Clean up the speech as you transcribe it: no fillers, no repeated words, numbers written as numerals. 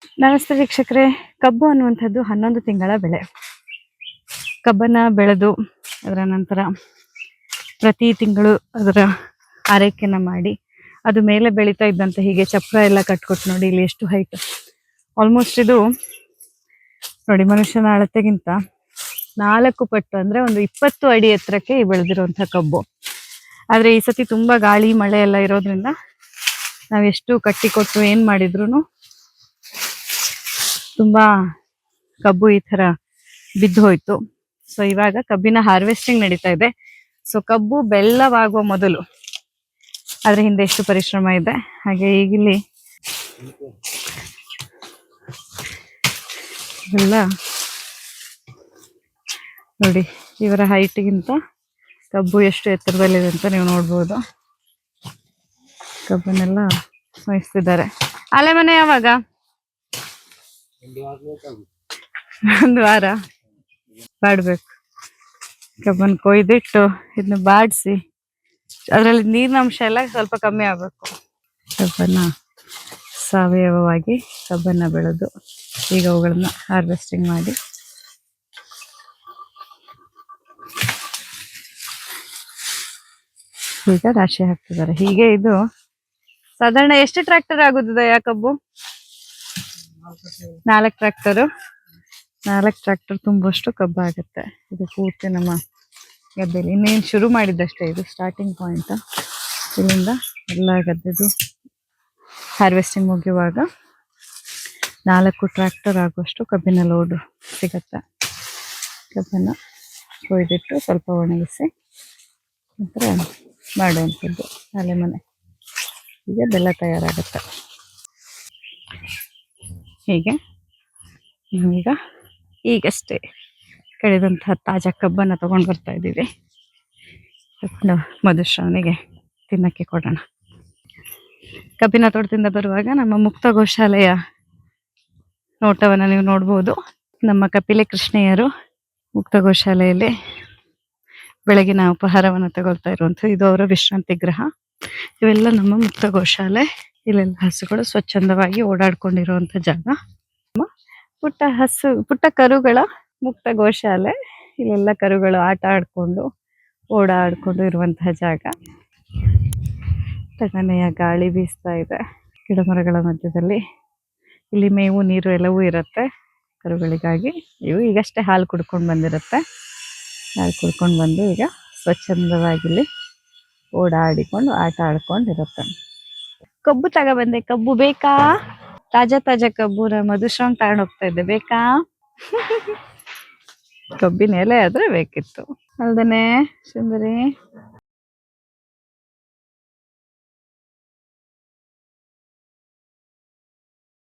ನಮಸ್ತೆ ವೀಕ್ಷಕರೇ. ಕಬ್ಬು ಅನ್ನುವಂಥದ್ದು 11 ತಿಂಗಳ ಬೆಳೆ. ಕಬ್ಬನ್ನು ಬೆಳೆದು ಅದರ ನಂತರ ಪ್ರತಿ ತಿಂಗಳು ಅದರ ಆರೈಕೆನ ಮಾಡಿ ಅದು ಮೇಲೆ ಬೆಳೀತಾ ಇದ್ದಂತೆ ಹೀಗೆ ಚಪ್ರ ಎಲ್ಲ ಕಟ್ಕೊಟ್ಟು ನೋಡಿ ಇಲ್ಲಿ ಎಷ್ಟು ಹೈಟ್. ಆಲ್ಮೋಸ್ಟ್ ಇದು ನೋಡಿ ಮನುಷ್ಯನ ಅಳತೆಗಿಂತ 4 ಪಟ್ಟು ಅಂದರೆ ಒಂದು 20 ಅಡಿ ಎತ್ತರಕ್ಕೆ ಬೆಳೆದಿರುವಂಥ ಕಬ್ಬು. ಆದರೆ ಈ ಸತಿ ತುಂಬ ಗಾಳಿ ಮಳೆ ಎಲ್ಲ ಇರೋದ್ರಿಂದ ನಾವೆಷ್ಟು ಕಟ್ಟಿಕೊಟ್ಟು ಏನು ಮಾಡಿದ್ರು ತುಂಬ ಕಬ್ಬು ಈ ಥರ ಬಿದ್ದು ಹೋಯ್ತು. ಸೊ ಇವಾಗ ಕಬ್ಬಿನ ಹಾರ್ವೆಸ್ಟಿಂಗ್ ನಡೀತಾ ಇದೆ. ಸೊ ಕಬ್ಬು ಬೆಲ್ಲವಾಗುವ ಮೊದಲು ಅದ್ರ ಹಿಂದೆ ಎಷ್ಟು ಪರಿಶ್ರಮ ಇದೆ. ಹಾಗೆ ಈಗಿಲ್ಲಿ ಎಲ್ಲ ನೋಡಿ ಇವರ ಹೈಟ್ಗಿಂತ ಕಬ್ಬು ಎಷ್ಟು ಎತ್ತರದಲ್ಲಿದೆ ಅಂತ ನೀವು ನೋಡ್ಬೋದು. ಕಬ್ಬನ್ನೆಲ್ಲ ಸಹಿಸ್ತಿದ್ದಾರೆ. ಅಲೆ ಮನೆ ಯಾವಾಗ? 1 ವಾರ ಬಾಡ್ಬೇಕು. ಕಬ್ಬನ್ನು ಕೊಯ್ದಿಟ್ಟು ಇದನ್ನ ಬಾಡಿಸಿ ಅದರಲ್ಲಿ ನೀರಿನ ಅಂಶ ಎಲ್ಲ ಸ್ವಲ್ಪ ಕಮ್ಮಿ ಆಗಬೇಕು. ಕಬ್ಬನ್ನು ಸಾವಯವವಾಗಿ ಕಬ್ಬನ್ನು ಬೆಳೆದು ಈಗ ಅವುಗಳನ್ನ ಹಾರ್ವೆಸ್ಟಿಂಗ್ ಮಾಡಿ ಈಗ ರಾಶಿ ಹಾಕ್ತಿದ್ದಾರೆ. ಹೀಗೆ ಇದು ಸಾಧಾರಣ ಎಷ್ಟು ಟ್ರ್ಯಾಕ್ಟರ್ ಆಗುತ್ತದೆ ಯಾ ಕಬ್ಬು? 4 ಟ್ರ್ಯಾಕ್ಟರು. 4 ಟ್ರ್ಯಾಕ್ಟರ್ ತುಂಬಷ್ಟು ಕಬ್ಬು ಆಗುತ್ತೆ. ಇದು ಪೂರ್ತಿ ನಮ್ಮ ಗದ್ದೆಯಲ್ಲಿ ಇನ್ನೇನು ಶುರು ಮಾಡಿದ್ದಷ್ಟೇ. ಇದು ಸ್ಟಾರ್ಟಿಂಗ್ ಪಾಯಿಂಟ್. ಇಲ್ಲಿಂದ ಎಲ್ಲ ಗದ್ದೆದು ಹಾರ್ವೆಸ್ಟಿಂಗ್ ಮುಗಿಯುವಾಗ 4 ಟ್ರ್ಯಾಕ್ಟರ್ ಆಗುವಷ್ಟು ಕಬ್ಬಿನ ಲೋಡು ಸಿಗತ್ತೆ. ಕಬ್ಬನ್ನು ಕೊಯ್ದಿಟ್ಟು ಸ್ವಲ್ಪ ಒಣಗಿಸಿ ನಂತರ ಮಾಡುವಂಥದ್ದು ಅಲೆ ಮನೆ. ಈಗ ಬೆಲ್ಲ ತಯಾರಾಗುತ್ತೆ. ಹೀಗೆ ಈಗಷ್ಟೇ ಕಳೆದಂತಹ ತಾಜಾ ಕಬ್ಬನ್ನು ತಗೊಂಡು ಬರ್ತಾ ಇದ್ದೀವಿ. ಮಧುಶ್ರಾವಣಿಗೆ ತಿನ್ನಕ್ಕೆ ಕೊಡೋಣ. ಕಬ್ಬಿನ ತೋಟದಿಂದ ಬರುವಾಗ ನಮ್ಮ ಮುಕ್ತ ಗೋಶಾಲೆಯ ನೋಟವನ್ನು ನೀವು ನೋಡ್ಬೋದು. ನಮ್ಮ ಕಪಿಲೆ ಕೃಷ್ಣಯ್ಯರು ಮುಕ್ತ ಗೋಶಾಲೆಯಲ್ಲಿ ಬೆಳಗಿನ ಉಪಹಾರವನ್ನು ತಗೊಳ್ತಾ ಇರುವಂಥದ್ದು. ಇದು ಅವರ ವಿಶ್ರಾಂತಿ ಗೃಹ. ಇವೆಲ್ಲ ನಮ್ಮ ಮುಕ್ತ ಗೋಶಾಲೆ. ಇಲ್ಲೆಲ್ಲ ಹಸುಗಳು ಸ್ವಚ್ಛಂದವಾಗಿ ಓಡಾಡ್ಕೊಂಡಿರುವಂಥ ಜಾಗ. ಪುಟ್ಟ ಕರುಗಳ ಮುಕ್ತ ಗೋಶಾಲೆ. ಇಲ್ಲೆಲ್ಲ ಕರುಗಳು ಆಟ ಆಡ್ಕೊಂಡು ಓಡಾಡ್ಕೊಂಡು ಇರುವಂತಹ ಜಾಗ. ತಣ್ಣನೆಯ ಗಾಳಿ ಬೀಸ್ತಾ ಇದೆ ಗಿಡ ಮರಗಳ ಮಧ್ಯದಲ್ಲಿ. ಇಲ್ಲಿ ಮೇವು ನೀರು ಎಲ್ಲವೂ ಇರುತ್ತೆ ಕರುಗಳಿಗಾಗಿ. ಇವು ಈಗಷ್ಟೇ ಹಾಲು ಕುಡ್ಕೊಂಡು ಬಂದಿರುತ್ತೆ. ಹಾಲು ಕುಡ್ಕೊಂಡು ಬಂದು ಈಗ ಸ್ವಚ್ಛಂದವಾಗಿ ಇಲ್ಲಿ ಓಡಾಡಿಕೊಂಡು ಆಟ ಆಡ್ಕೊಂಡಿರುತ್ತೆ. ಕಬ್ಬು ತಗೊಬಂದೆ. ಕಬ್ಬು ಬೇಕಾ? ತಾಜಾ ಕಬ್ಬು ಮಧುಶ್ರಾವಣಿ ತಗೊಂಡು ಹೋಗ್ತಾ ಇದ್ದೆ. ಬೇಕಾ? ಕಬ್ಬಿನ ಎಲೆ ಆದ್ರೆ ಬೇಕಿತ್ತು ಅಲ್ದನೆ ಸುಂದರಿ.